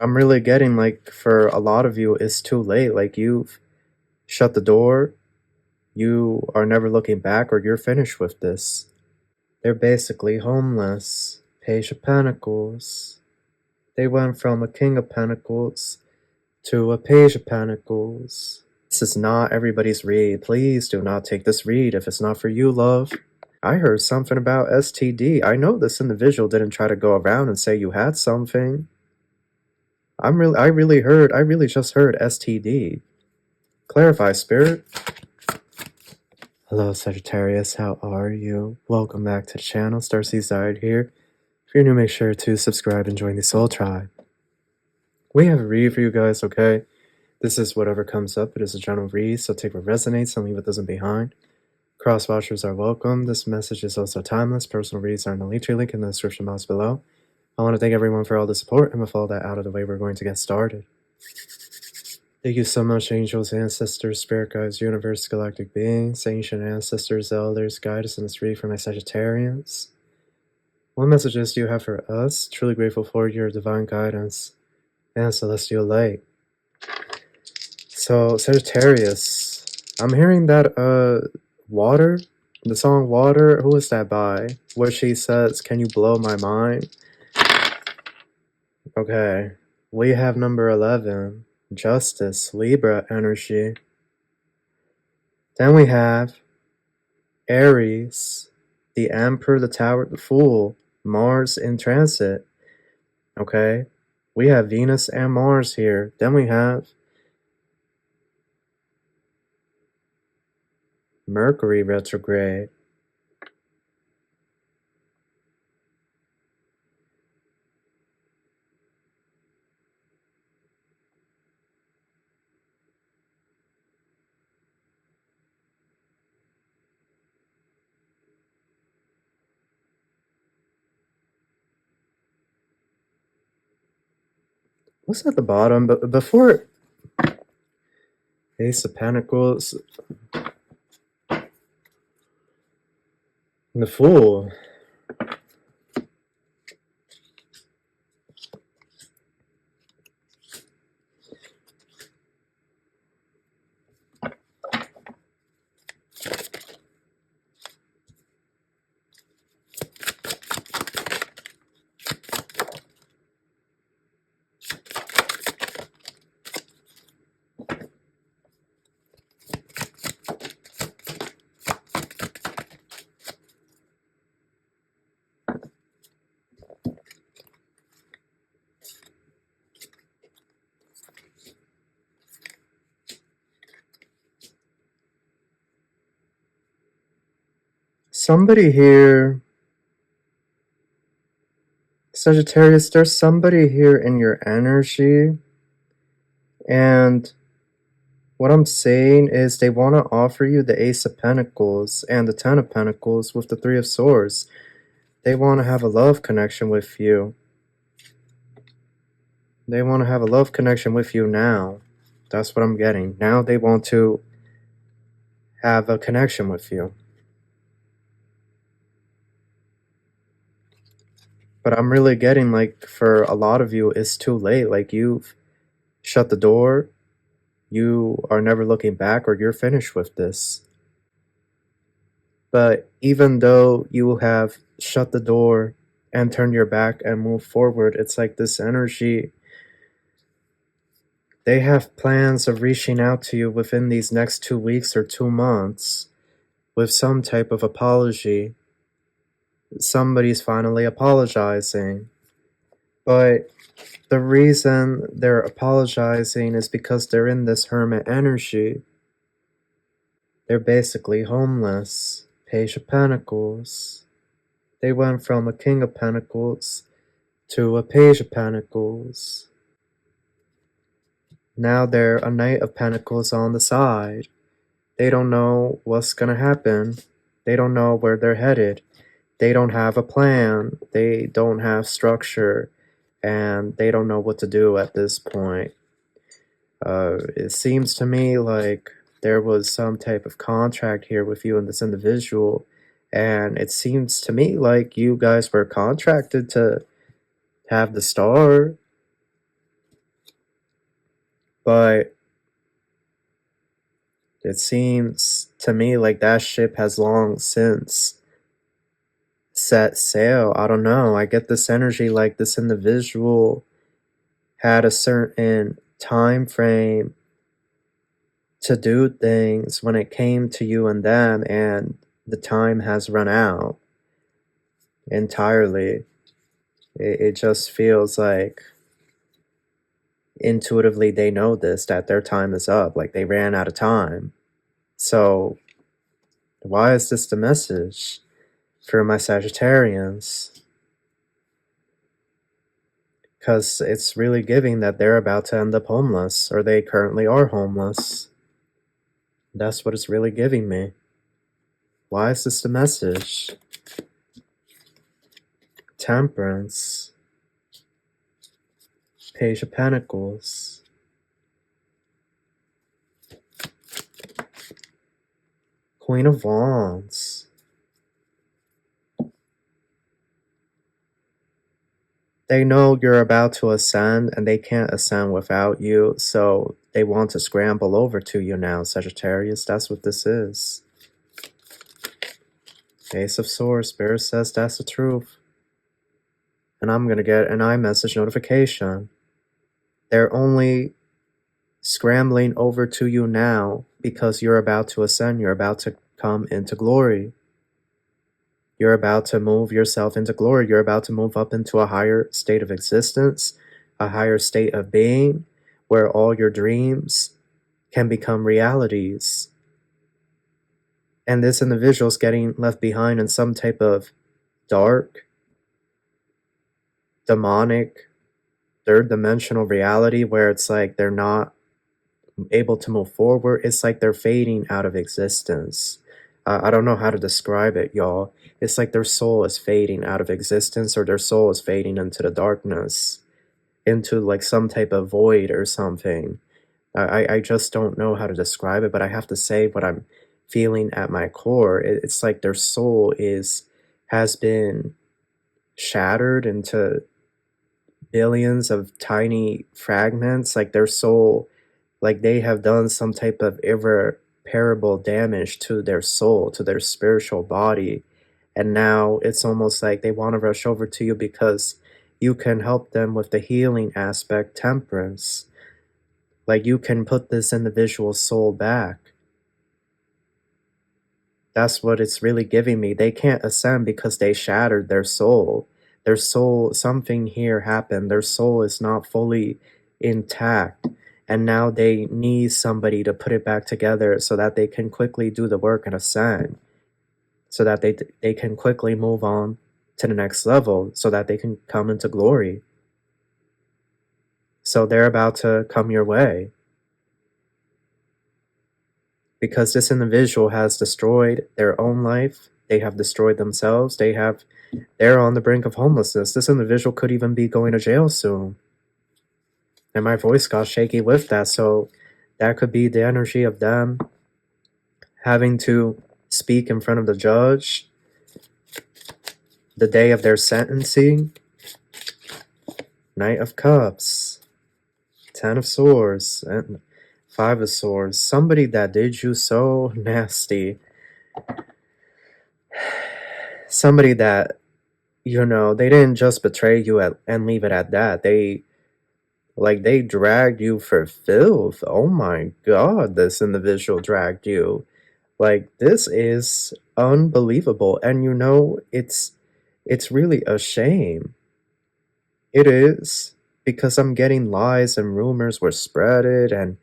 I'm really getting, like, for a lot of you, it's too late. Like, you've shut the door, you are never looking back, or you're finished with this. They're basically homeless. Page of Pentacles. They went from a King of Pentacles to a Page of Pentacles. This is not everybody's read. Please do not take this read if it's not for you, love. I heard something about STD. I know this individual didn't try to go around and say you had something. I really just heard STD. Clarify, Spirit. Hello, Sagittarius. How are you? Welcome back to the channel. Starseed Side here. If you're new, make sure to subscribe and join the Soul Tribe. We have a read for you guys, okay? This is whatever comes up. It is a general read, so take what resonates and leave what doesn't behind. Cross-watchers are welcome. This message is also timeless. Personal reads are in the LINKTREE link in the description box below. I want to thank everyone for all the support, and with all that out of the way, we're going to get started. Thank you so much, angels, ancestors, spirit guides, universe, galactic beings, ancient ancestors, elders, guide us in this read for my Sagittarians. What messages do you have for us? Truly grateful for your divine guidance and celestial light. So, Sagittarius, I'm hearing that, Water, the song Water, who is that by? Where she says, can you blow my mind? Okay, we have number 11, Justice, Libra energy. Then we have Aries, the Emperor, the Tower, the Fool, Mars in transit. Okay, we have Venus and Mars here. Then we have Mercury retrograde. What's at the bottom? But before Ace of Pentacles, the Fool. Somebody here, Sagittarius, there's somebody here in your energy, and what I'm saying is they want to offer you the Ace of Pentacles and the Ten of Pentacles with the Three of Swords. They want to have a love connection with you. They want to have a love connection with you now. That's what I'm getting. Now they want to have a connection with you. But I'm really getting, like, for a lot of you, it's too late. Like, you've shut the door, you are never looking back, or you're finished with this. But even though you have shut the door and turned your back and moved forward, it's like this energy, they have plans of reaching out to you within these next 2 weeks or 2 months with some type of apology. Somebody's finally apologizing. But the reason they're apologizing is because they're in this hermit energy. They're basically homeless. Page of Pentacles. They went from a King of Pentacles to a Page of Pentacles. Now they're a Knight of Pentacles on the side. They don't know what's gonna happen. They don't know where they're headed. They don't have a plan. They don't have structure. And they don't know what to do at this point. It seems to me like there was some type of contract here with you and this individual. And it seems to me like you guys were contracted to have the star. But it seems to me like that ship has long since set sail. I don't know. I get this energy like this individual had a certain time frame to do things when it came to you and them, and the time has run out entirely. It just feels like intuitively they know this, that their time is up, like they ran out of time. So why is this the message for my Sagittarians? Because it's really giving that they're about to end up homeless, or they currently are homeless. That's what it's really giving me. Why is this the message? Temperance. Page of Pentacles. Queen of Wands. They know you're about to ascend, and they can't ascend without you, so they want to scramble over to you now, Sagittarius. That's what this is. Ace of Swords. Spirit says that's the truth. And I'm going to get an iMessage notification. They're only scrambling over to you now because you're about to ascend. You're about to come into glory. You're about to move yourself into glory. You're about to move up into a higher state of existence, a higher state of being, where all your dreams can become realities. And this individual's getting left behind in some type of dark, demonic, third-dimensional reality where it's like they're not able to move forward. It's like they're fading out of existence. I don't know how to describe it, y'all. It's like their soul is fading out of existence, or their soul is fading into the darkness, into like some type of void or something. I just don't know how to describe it, but I have to say what I'm feeling at my core. It's like their soul has been shattered into billions of tiny fragments. Like their soul, like they have done some type of irreparable damage to their soul, to their spiritual body. And now it's almost like they want to rush over to you because you can help them with the healing aspect, temperance. Like you can put this individual's soul back. That's what it's really giving me. They can't ascend because they shattered their soul. Their soul, something here happened. Their soul is not fully intact. And now they need somebody to put it back together so that they can quickly do the work and ascend. So that they can quickly move on to the next level. So that they can come into glory. So they're about to come your way. Because this individual has destroyed their own life. They have destroyed themselves. They're on the brink of homelessness. This individual could even be going to jail soon. And my voice got shaky with that, so that could be the energy of them having to speak in front of the judge the day of their sentencing. Knight of Cups, Ten of Swords, and Five of Swords. Somebody that did you so nasty. Somebody that, you know, they didn't just betray you and leave it at that. They dragged you for filth. Oh my god, this individual dragged you. Like, this is unbelievable. And you know, it's really a shame. It is. Because I'm getting lies and rumors were spreaded, and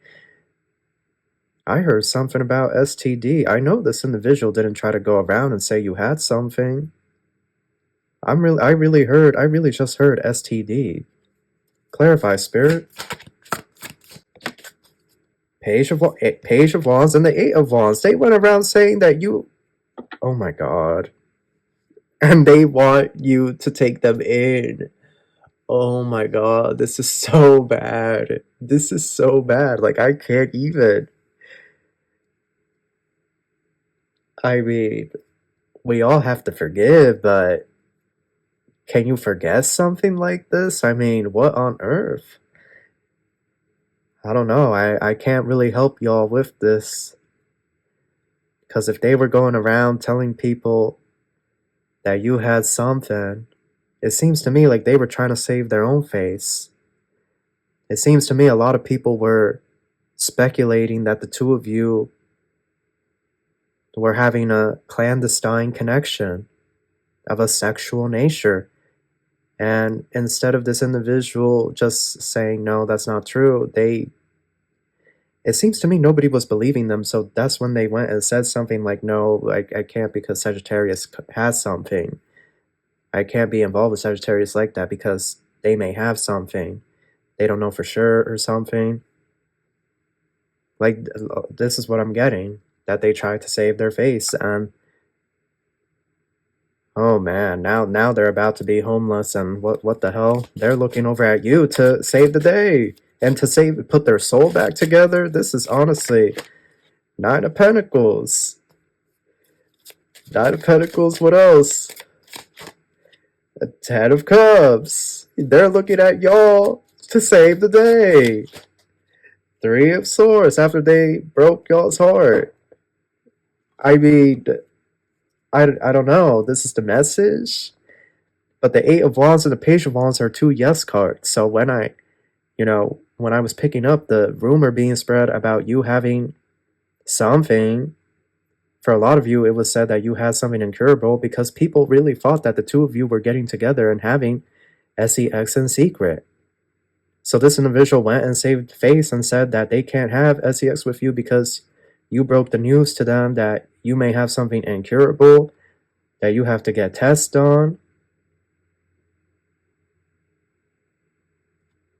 I heard something about STD. I know this individual didn't try to go around and say you had something. I really just heard STD. Clarify, Spirit. Page of Wands and the Eight of Wands. They went around saying that you... Oh my god. And they want you to take them in. Oh my god. This is so bad. This is so bad. Like, I can't even... I mean, we all have to forgive, but... Can you forget something like this? I mean, what on earth? I don't know. I can't really help y'all with this. Because if they were going around telling people that you had something, it seems to me like they were trying to save their own face. It seems to me a lot of people were speculating that the two of you were having a clandestine connection of a sexual nature. And instead of this individual just saying, no, that's not true, it seems to me nobody was believing them. So that's when they went and said something like, no, I can't because Sagittarius has something. I can't be involved with Sagittarius like that because they may have something. They don't know for sure or something. Like, this is what I'm getting. That they tried to save their face. And oh man, now they're about to be homeless, and what the hell? They're looking over at you to save the day and to put their soul back together. This is honestly Nine of Pentacles. Nine of Pentacles, what else? A Ten of Cups. They're looking at y'all to save the day. Three of Swords after they broke y'all's heart. I mean, I don't know. This is the message. But the Eight of Wands and the Page of Wands are two yes cards. So when I was picking up the rumor being spread about you having something, for a lot of you, it was said that you had something incurable because people really thought that the two of you were getting together and having sex in secret. So this individual went and saved face and said that they can't have sex with you because you broke the news to them that you may have something incurable, that you have to get tested on.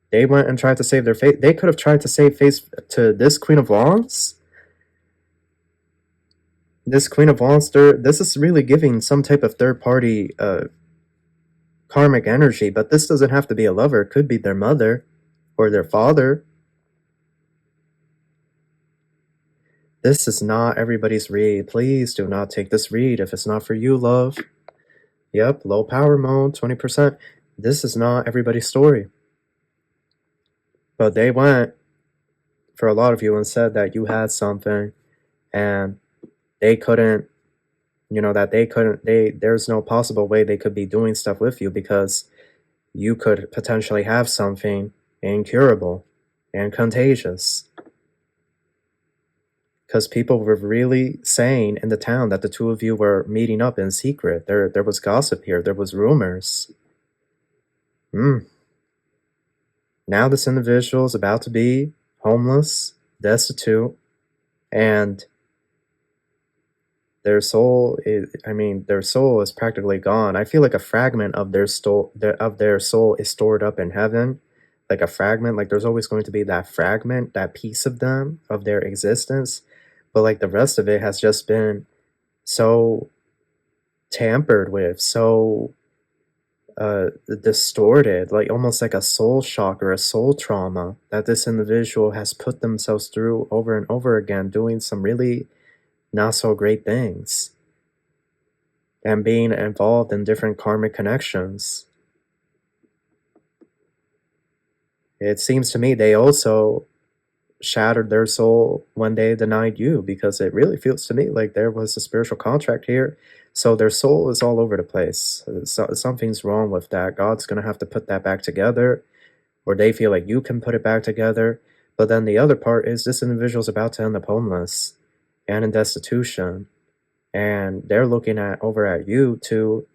They went and tried to save their face. They could have tried to save face to this Queen of Wands. This Queen of Wands, this is really giving some type of third-party karmic energy, but this doesn't have to be a lover. It could be their mother or their father. This is not everybody's read. Please do not take this read if it's not for you, love. Yep, low power mode, 20%. This is not everybody's story. But they went for a lot of you and said that you had something and they couldn't, there's no possible way they could be doing stuff with you because you could potentially have something incurable and contagious. Because people were really saying in the town that the two of you were meeting up in secret. There was gossip here. There was rumors. Now this individual is about to be homeless, destitute, and their soul is practically gone. I feel like a fragment of their soul is stored up in heaven. Like a fragment, like there's always going to be that fragment, that piece of them, of their existence. But like the rest of it has just been so tampered with, so distorted, like almost like a soul shock or a soul trauma that this individual has put themselves through over and over again, doing some really not so great things and being involved in different karmic connections. It seems to me they also shattered their soul when they denied you, because it really feels to me like there was a spiritual contract here. So their soul is all over the place. So something's wrong with that. God's going to have to put that back together, or they feel like you can put it back together. But then the other part is this individual's about to end up homeless and in destitution. And they're looking over at you to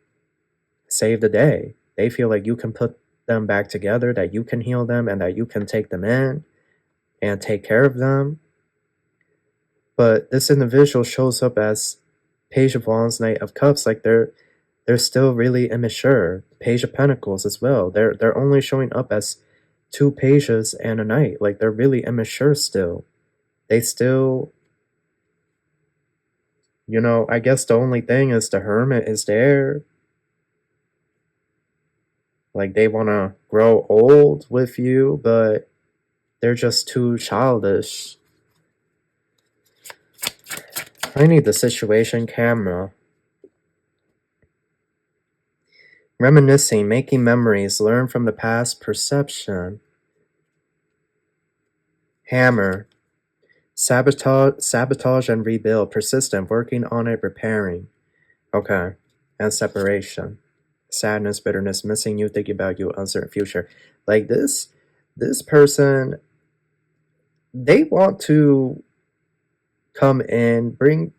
save the day. They feel like you can put them back together, that you can heal them, and that you can take them in and take care of them. But this individual shows up as Page of Wands, Knight of Cups, like they're still really immature. Page of Pentacles as well. They're only showing up as two pages and a knight. Like they're really immature still. They still, I guess the only thing is the Hermit is there. Like they want to grow old with you, but they're just too childish. I need the situation camera. Reminiscing, making memories, learn from the past, perception. Hammer. Sabotage and rebuild. Persistent. Working on it. Repairing. Okay. And separation. Sadness, bitterness, missing you, thinking about you, uncertain future. Like this person, they want to come in, bring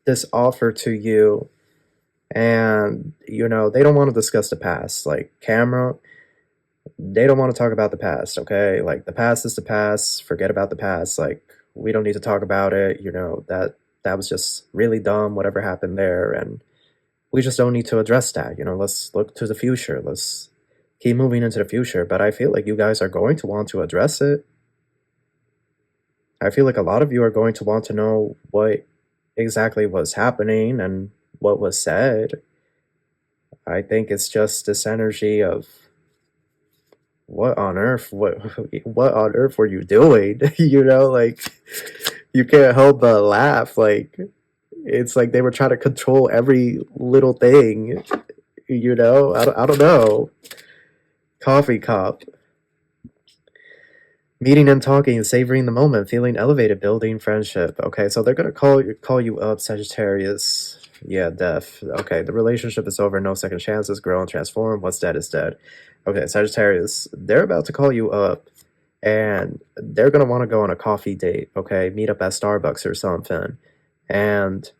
this offer to you, and you know, they don't want to discuss the past. Like camera, they don't want to talk about the past, okay? Like the past is the past, forget about the past. Like we don't need to talk about it, you know, that was just really dumb, whatever happened there, and we just don't need to address that. You know, let's look to the future. Let's keep moving into the future. But I feel like you guys are going to want to address it. I feel like a lot of you are going to want to know what exactly was happening and what was said. I think it's just this energy of what on earth, what on earth were you doing? You know, like you can't help but laugh. Like it's like they were trying to control every little thing. You know, I don't know. Coffee cup. Meeting and talking, savoring the moment, feeling elevated, building friendship. Okay, so they're gonna call you up, Sagittarius. Yeah, death. Okay, the relationship is over, no second chances, grow and transform. What's dead is dead. Okay, Sagittarius, they're about to call you up, and they're gonna want to go on a coffee date. Okay, meet up at Starbucks or something, and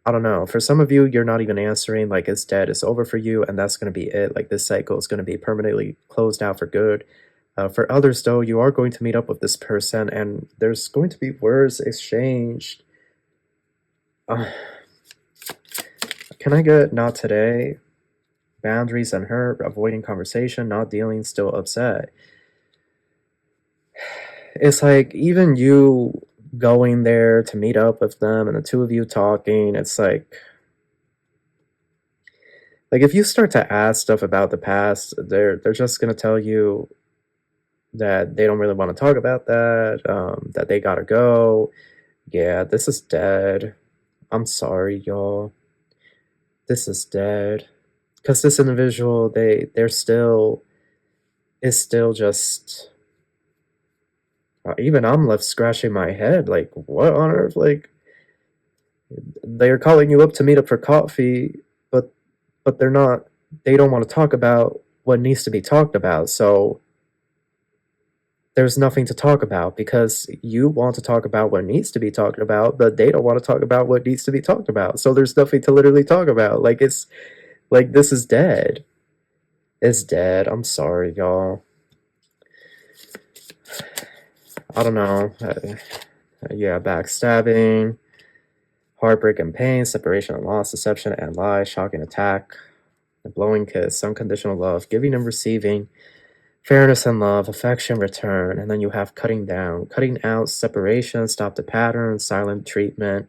I don't know. For some of you, you're not even answering. Like it's dead, it's over for you, and that's gonna be it. Like this cycle is gonna be permanently closed out for good. For others, though, you are going to meet up with this person, and there's going to be words exchanged. Can I get not today? Boundaries and hurt, avoiding conversation, not dealing, still upset. It's like even you going there to meet up with them and the two of you talking, it's like if you start to ask stuff about the past, they're just gonna tell you that they don't really want to talk about that, that they gotta go. Yeah, this is dead. I'm sorry, y'all. This is dead. Because this individual, they're still, it's still just, even I'm left scratching my head. Like, what on earth? Like, they're calling you up to meet up for coffee, but they're not, they don't want to talk about what needs to be talked about. So, there's nothing to talk about because you want to talk about what needs to be talked about, but they don't want to talk about what needs to be talked about. So there's nothing to literally talk about. Like it's like this is dead. It's dead. I'm sorry, y'all. I don't know. Yeah, backstabbing, heartbreak and pain, separation and loss, deception and lie, shocking attack, a blowing kiss, unconditional love, giving and receiving, fairness and love, affection, return, and then you have cutting down, cutting out, separation, stop the pattern, silent treatment.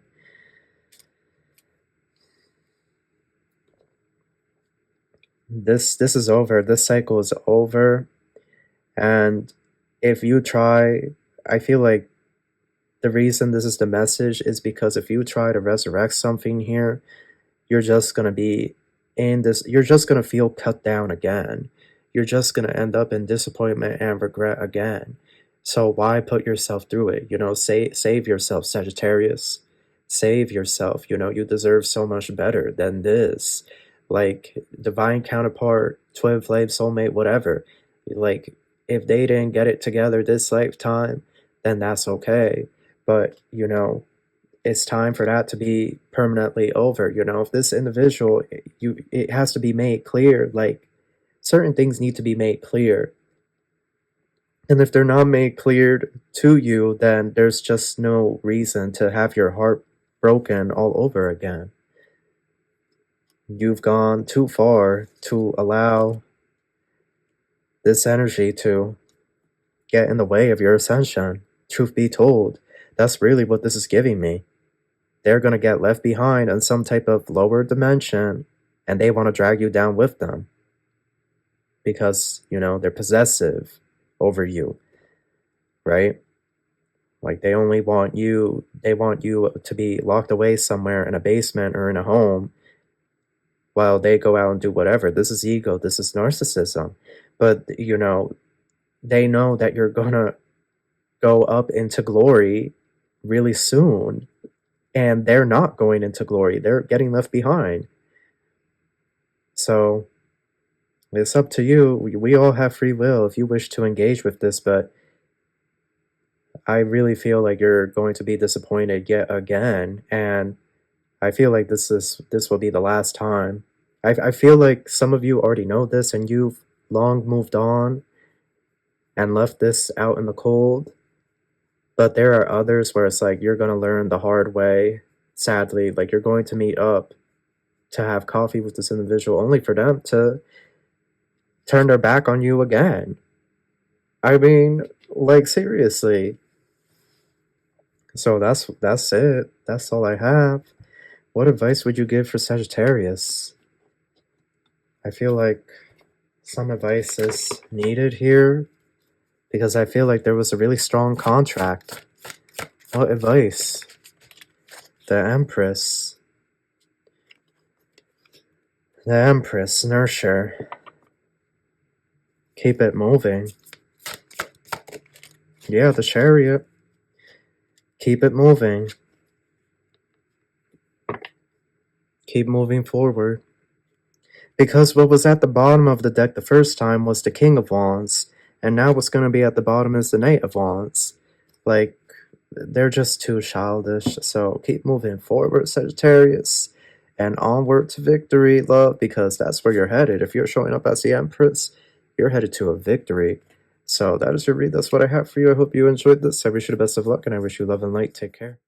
This is over. This cycle is over. And if you try, I feel like the reason this is the message is because if you try to resurrect something here, you're just going to be in this, you're just going to feel cut down again. You're just going to end up in disappointment and regret again. So why put yourself through it? You know, save yourself, Sagittarius. Save yourself. You know, you deserve so much better than this. Like, divine counterpart, twin flame, soulmate, whatever. Like, if they didn't get it together this lifetime, then that's okay. But, you know, it's time for that to be permanently over. You know, if this individual, it has to be made clear. Like, certain things need to be made clear. And if they're not made clear to you, then there's just no reason to have your heart broken all over again. You've gone too far to allow this energy to get in the way of your ascension. Truth be told, that's really what this is giving me. They're going to get left behind in some type of lower dimension, and they want to drag you down with them. Because, you know, they're possessive over you, right? Like they only want you, they want you to be locked away somewhere in a basement or in a home while they go out and do whatever. This is ego, this is narcissism. But, you know, they know that you're gonna go up into glory really soon. And they're not going into glory. They're getting left behind. So it's up to you. We all have free will if you wish to engage with this, but I really feel like you're going to be disappointed yet again, and I feel like this will be the last time. I feel like some of you already know this and you've long moved on and left this out in the cold, but there are others where it's like you're going to learn the hard way, sadly. Like you're going to meet up to have coffee with this individual only for them to turn their back on you again. I mean, like seriously. So that's it. That's all I have. What advice would you give for Sagittarius? I feel like some advice is needed here because I feel like there was a really strong contract. What advice? The Empress. The Empress, nurture. Keep it moving. Yeah, the Chariot. Keep it moving. Keep moving forward. Because what was at the bottom of the deck the first time was the King of Wands, and now what's going to be at the bottom is the Knight of Wands. Like, they're just too childish, so keep moving forward, Sagittarius, and onward to victory, love, because that's where you're headed. If you're showing up as the Empress, you're headed to a victory. So that is your read. That's what I have for you. I hope you enjoyed this. I wish you the best of luck, and I wish you love and light. Take care.